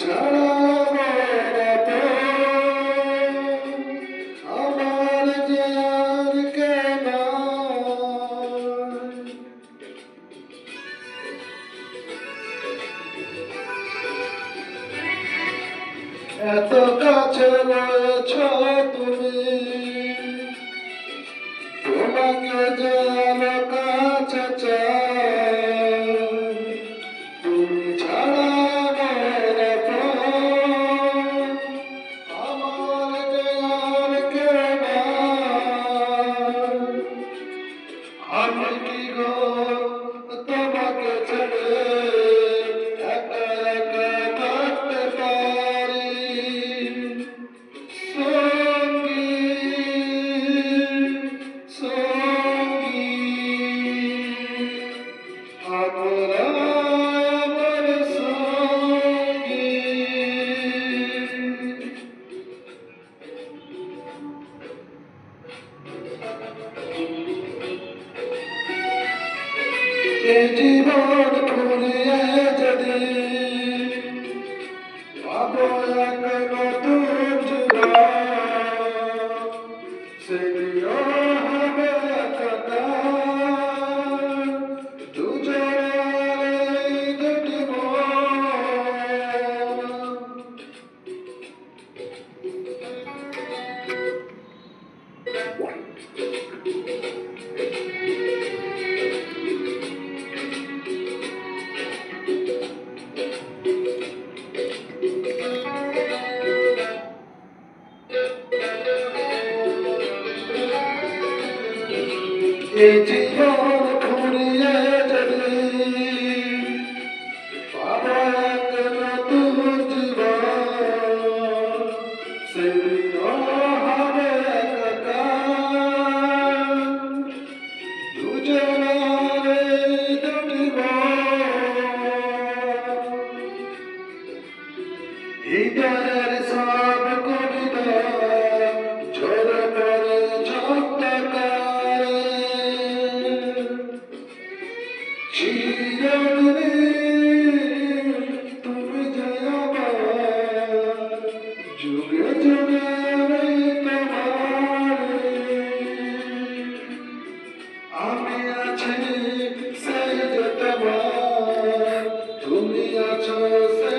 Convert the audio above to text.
ছাড়া আমার যে আর কেন এত কাছে রয়েছ তুমি তোমাকে যে আরো কাছে চাই তুমি ছাড়া আমার যে আর কেউ নাই। আমি কি গো তোমাকে ছেড়ে একা একা থাকতে পারি সঙ্গী সঙ্গী আমরা আমার সঙ্গী এ জীবন ঘুরিয়ে যদি পাবো এক নতুন জীবন সেটিও হবে একা দুজনের এই দুটি মন এই জীবন ঘুরিয়ে যদি পাবো এক নতুন জীবন সেটিও হবে একা দুজনের এই দুটি মন হৃদয়ে